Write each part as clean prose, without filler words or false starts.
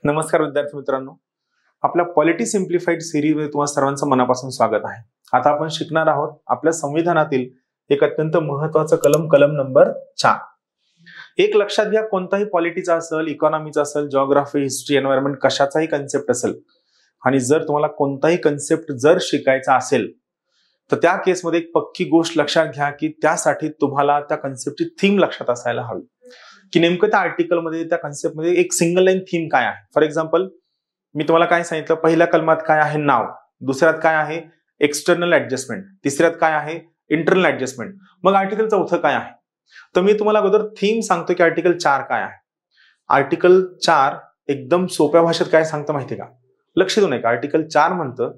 नमस्कार विद्यार्थी मित्रांनो, आपल्या पॉलिटी सिम्प्लिफाईड सिरीज मध्ये तुम्हा सर्वांचं मनापासून स्वागत आहे। आता आपण शिकणार आहोत आपल्या संविधानातील एक अत्यंत महत्त्वाचं कलम नंबर 4। एक लक्षात घ्या, कोणताही पॉलिटीचा असेल, इकॉनॉमीचा असेल, जिओग्राफी, हिस्ट्री, एन्व्हायरमेंट कशाचाही कन्सेप्ट असेल आणि जर तुम्हाला कोणताही कन्सेप्ट जर शिकायचा असेल तर त्या केसमध्ये एक पक्की गोष्ट लक्षात घ्या की त्यासाठी तुम्हाला त्या कन्सेप्टची थीम लक्षात असायला हवी की नेमकं त्या आर्टिकल मध्ये, त्या कन्सेप्ट मध्ये एक सिंगल लाईन थीम काय आहे। फॉर एक्झाम्पल मी तुम्हाला काय सांगितलं, पहिल्या कलमात काय आहे, नाव, दुसऱ्यात काय आहे, एक्सटर्नल ऍडजस्टमेंट, तिसऱ्यात काय आहे, इंटरनल ऍडजस्टमेंट, मग आर्टिकल चौथं काय आहे। तर मी तुम्हाला अगोदर थीम सांगतो की आर्टिकल 4 काय आहे। आर्टिकल 4 एकदम सोप्या भाषेत काय सांगतं माहितीये का, लक्ष देऊ नका। आर्टिकल 4 म्हणतं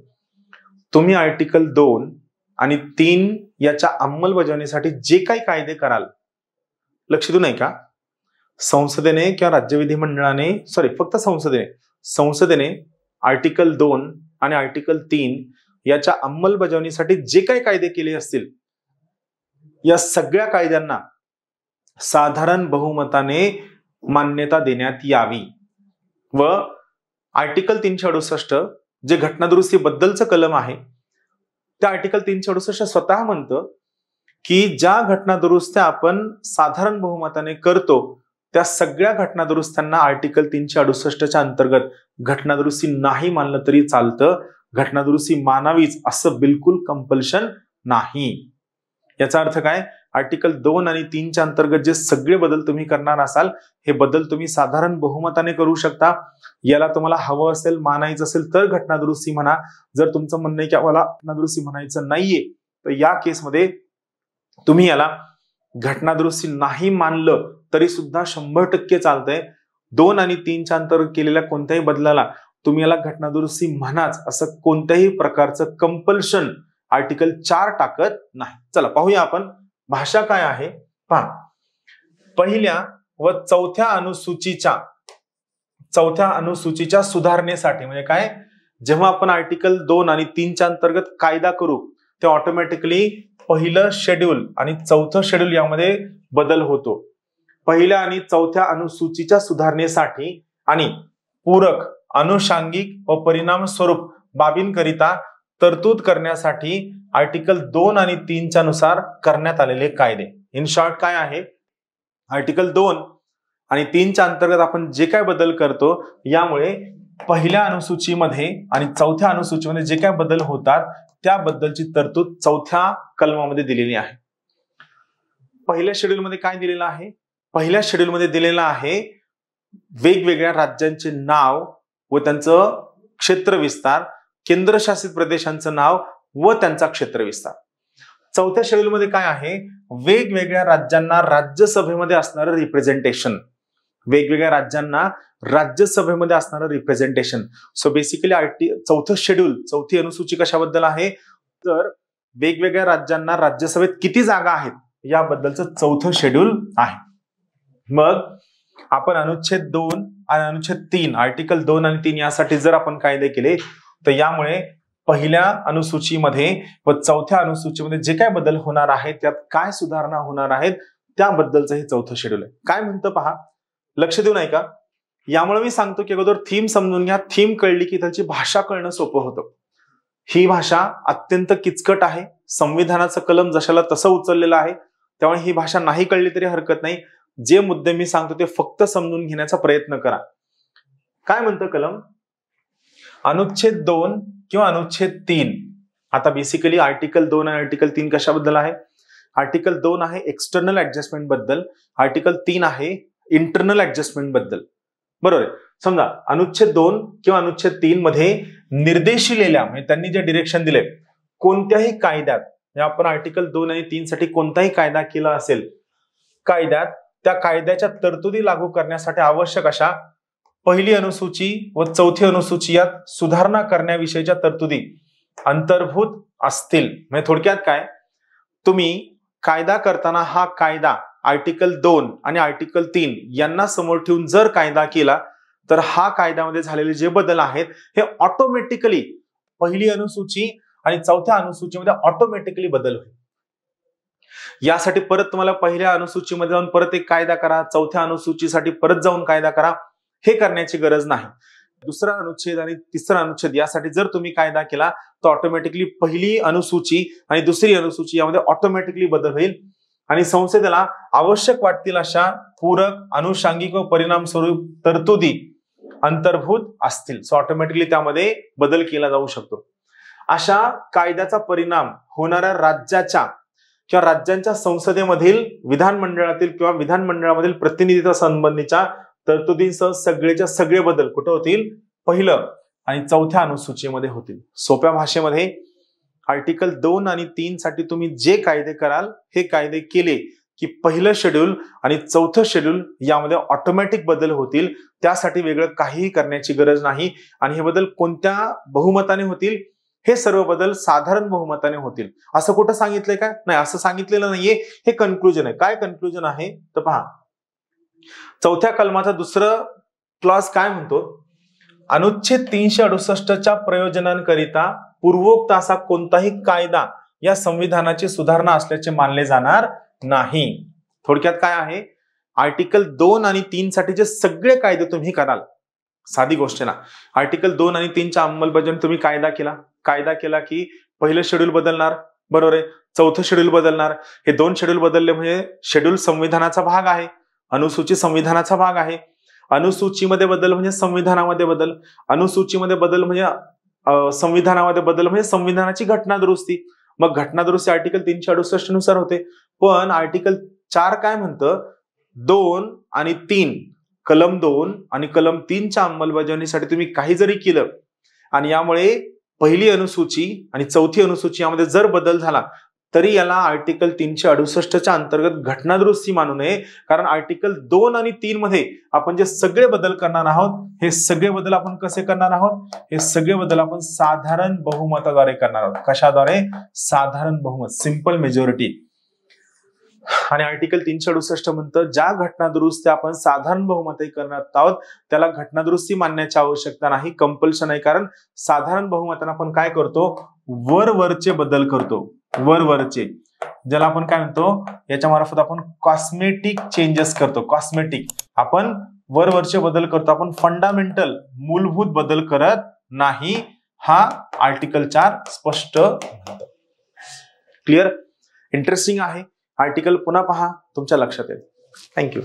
तुम्ही आर्टिकल 2 आणि 3 याच्या अंमलबजावणीसाठी जे काही कायदे कराल, लक्ष देऊ नका, संसदेने किंवा राज्य विधिमंडळाने, फक्त संसदेने आर्टिकल 2 आणि आर्टिकल 3 याच्या अंमलबजावणीसाठी जे काही कायदे केले असतील, या सगळ्या कायद्यांना साधारण बहुमताने मान्यता देण्यात यावी। व आर्टिकल 368 जे घटनादुरुस्ती बद्दलचं कलम आहे, त्या आर्टिकल 368 स्वतः म्हणतं की ज्या घटनादुरुस्त्या आपण साधारण बहुमताने करतो त्या सगळ्या घटनादुरुस्त्यांना आर्टिकल 368च्या अंतर्गत घटनादुरुस्ती नाही मानलं तरी चालतं, घटनादुरुस्ती मानावीच असं बिलकुल कंपल्शन नाही। याचा अर्थ काय, आर्टिकल 2 आणि 3च्या अंतर्गत जे सगळे बदल तुम्ही करणार असाल, हे बदल तुम्ही साधारण बहुमताने करू शकता। याला तुम्हाला हवं असेल, मानायचं असेल तर घटनादुरुस्ती म्हणा। जर तुमचं म्हणणं आहे की आम्हाला घटनादुरुस्ती म्हणायचं नाहीये, तर या केसमध्ये तुम्ही याला घटनादुरुस्ती नाही मानलं तरी सुद्धा 100% चालतंय। 2 आणि 3च्या अंतर्गत केलेल्या कोणत्याही बदलाला तुम्ही याला घटनादुरुस्ती म्हणाच असं कोणत्याही प्रकारचं कंपल्शन आर्टिकल 4 टाकत नाही। चला पाहूया आपण भाषा काय आहे। पहा, पहिल्या व चौथ्या अनुसूचीच्या सुधारणेसाठी, म्हणजे काय, जेव्हा आपण आर्टिकल 2 आणि 3च्या अंतर्गत कायदा करू तेव्हा ऑटोमॅटिकली पहिलं शेड्यूल आणि चौथं शेड्यूल यामध्ये बदल होतो। पहिल्या आणि चौथ्या अनुसूचीच्या सुधारणेसाठी आणि पूरक, अनुषंगिक व परिणाम स्वरूप बाबींकरिता तरतूद करण्यासाठी आर्टिकल 2 आणि 3च्या नुसार करण्यात आलेले कायदे। इन शॉर्ट काय आहे, आर्टिकल 2 आणि 3च्या अंतर्गत आपण जे काय बदल करतो, यामुळे पहिल्या अनुसूचीमध्ये आणि चौथ्या अनुसूचीमध्ये जे काय बदल होतात त्याबद्दलची तरतूद चौथ्या कलमामध्ये दिलेली आहे। पहिल्या शेड्यूल मध्ये काय दिलेलं आहे, पहिल्या शेड्यूल मध्ये दिलेलं आहे वेगवेगळ्या राज्यांचे नाव व त्यांचं क्षेत्रविस्तार, केंद्रशासित प्रदेशांचं नाव व त्यांचा क्षेत्रविस्तार। चौथ्या शेड्यूल मध्ये काय आहे, वेगवेगळ्या राज्यांना राज्यसभेमध्ये असणारं रिप्रेझेंटेशन, वेगवेगळ्या राज्यांना राज्यसभेमध्ये असणारं रिप्रेझेंटेशन। सो बेसिकली चौथं शेड्यूल, चौथी अनुसूची कशाबद्दल आहे, तर वेगवेगळ्या राज्यांना राज्यसभेत किती जागा आहेत याबद्दलचं चौथं शेड्यूल आहे। मग आपण अनुच्छेद 2 आणि अनुच्छेद 3, आर्टिकल 2 आणि 3 यासाठी जर आपण कायदे केले तर यामुळे पहिल्या अनुसूचीमध्ये व चौथ्या अनुसूचीमध्ये जे काय बदल होणार आहेत, त्यात काय सुधारणा होणार आहेत त्याबद्दलचं हे चौथं शेड्यूल आहे। काय म्हणतं पहा, लक्ष देऊ नाही का, यामुळे मी सांगतो की अगोदर थीम समजून घ्या। थीम कळली की त्याची भाषा कळणं सोपं होतं। ही भाषा अत्यंत किचकट आहे, संविधानाचं कलम जशाला तसं उचललेलं आहे, त्यामुळे ही भाषा नाही कळली तरी हरकत नाही। जे मुद्दे मी सांगतो ते फक्त समजून घेण्याचा प्रयत्न करा। काय म्हणतं कलम, अनुच्छेद 2 किंवा अनुच्छेद 3। आता बेसिकली आर्टिकल 2 आणि आर्टिकल 3 कशाबद्दल आहे, आर्टिकल 2 आहे एक्सटर्नल ऍडजस्टमेंट बद्दल, आर्टिकल 3 आहे इंटरनल ऍडजस्टमेंट बद्दल, बरोबर आहे। समजा अनुच्छेद 2 किंवा अनुच्छेद 3 मध्ये निर्देश दिलेल्या, म्हणजे त्यांनी जे डिरेक्शन दिले, कोणत्याही कायद्यात, आपण आर्टिकल 2 आणि 3 साठी कोणताही कायदा केला असेल, कायद्यात त्या कायद्याच्या तरतुदी लागू करण्यासाठी आवश्यक अशा पहिली अनुसूची व चौथी अनुसूची यात सुधारणा करण्याविषयीच्या तरतुदी अंतर्भूत असतील। म्हणजे थोडक्यात काय, तुम्ही कायदा करताना हा कायदा आर्टिकल 2 आणि आर्टिकल 3 यांना समोर ठेवून जर कायदा केला तर हा कायद्यामध्ये झालेले जे बदल आहेत हे ऑटोमॅटिकली पहिली अनुसूची आणि चौथ्या अनुसूचीमध्ये ऑटोमॅटिकली बदल होईल। यासाठी परत तुम्हाला पहिल्या अनुसूचीमध्ये जाऊन परत एक कायदा करा, चौथ्या अनुसूचीसाठी परत जाऊन कायदा करा, हे करण्याची गरज नाही. दुसरा अनुच्छेद आणि तिसरा अनुच्छेद यासाठी जर तुम्ही कायदा केला तर ऑटोमॅटिकली पहिली अनुसूची आणि दुसरी अनुसूची यामध्ये ऑटोमॅटिकली बदल होईल आणि संसदेला आवश्यक वाटतील अशा पूरक, अनुषंगिक व परिणाम स्वरूप तरतुदी अंतर्भूत असतील. सो ऑटोमॅटिकली त्यामध्ये बदल केला जाऊ शकतो. अशा कायद्याचा परिणाम होणाऱ्या राज्याच्या किंवा राज्यांच्या संसदेमधील, विधानमंडळातील किंवा विधानमंडळामधील प्रतिनिधित्व संबंधीच्या तरतुदींसह सगळेच्या सगळे बदल कुठे होतील? पहिलं आणि चौथ्या अनुसूचीमध्ये होतील. सोप्या भाषेमध्ये आर्टिकल 2 आणि 3 साठी तुम्ही जे कायदे कराल हे कायदे केले की पहिलं शेड्यूल आणि चौथं शेड्यूल यामध्ये ऑटोमॅटिक बदल होतील. त्यासाठी वेगळं काहीही करण्याची गरज नाही. आणि हे बदल कोणत्या बहुमताने होतील? हे सर्व बदल साधारण बहुमताने होतील. असं कुठं सांगितलंय काय? नाही, असं सांगितलेलं नाहीये. हे कन्क्लुजन आहे. काय कन्क्लुजन आहे तर पहा, चौथ्या कलमाचा दुसरं क्लॉज काय म्हणतो? अनुच्छेद 368च्या प्रयोजनांकरिता पूर्वोक्त असा कोणताही कायदा या संविधानाची सुधारणा असल्याचे मानले जाणार नाही. थोडक्यात काय आहे? आर्टिकल 2 आणि 3 साठी जे सगळे कायदे तुम्ही कराल, साधी गोष्ट ना, आर्टिकल 2 आणि 3च्या अंमलबजावणी तुम्ही कायदा केला की पहिलं शेड्यूल बदलणार, बरोबर आहे, चौथं शेड्यूल बदलणार. हे 2 शेड्यूल बदलले म्हणजे शेड्यूल संविधानाचा भाग आहे, अनुसूची संविधानाचा भाग आहे. अनुसूचीमध्ये बदल म्हणजे संविधानामध्ये बदल, अनुसूचीमध्ये बदल म्हणजे संविधानामध्ये बदल म्हणजे संविधानाची घटना दुरुस्ती. मग घटना दुरुस्ती आर्टिकल 368 नुसार होते. पण आर्टिकल 4 काय म्हणतं? 2 आणि 3, कलम 2 आणि कलम 3च्या अंमलबजावणीसाठी तुम्ही काही जरी केलं आणि यामुळे पहिली अनुसूची आणि चौथी अनुसूची यामध्ये जर बदल झाला तरी याला आर्टिकल 368च्या अंतर्गत घटना दुरुस्ती मानू नये. कारण आर्टिकल 2 आणि 3 मध्ये आपण जे सगळे बदल करणार आहोत, हे सगळे बदल आपण कसे करणार आहोत? हे सगळे बदल आपण साधारण बहुमताद्वारे करणार आहोत. कशाद्वारे? साधारण बहुमत, सिंपल मेजॉरिटी. आणि आर्टिकल 368 म्हणतं ज्या घटना दुरुस्ती आपण साधारण बहुमते करणार आहोत त्याला घटना दुरुस्ती मानण्याची आवश्यकता नाही, कंपल्शन आहे. कारण साधारण बहुमताने आपण काय करतो? वरवरचे बदल करतो, वरवरचे, ज्याला आपण काय म्हणतो, याच्या मार्फत आपण कॉस्मेटिक चेंजेस करतो. कॉस्मेटिक, आपण वरवरचे बदल करतो, आपण फंडामेंटल, मूलभूत बदल करत नाही. हा आर्टिकल 4 स्पष्ट म्हणतो. क्लिअर? इंटरेस्टिंग आहे. आर्टिकल पुन्हा पहा, तुमच्या लक्षात येईल. थँक्यू.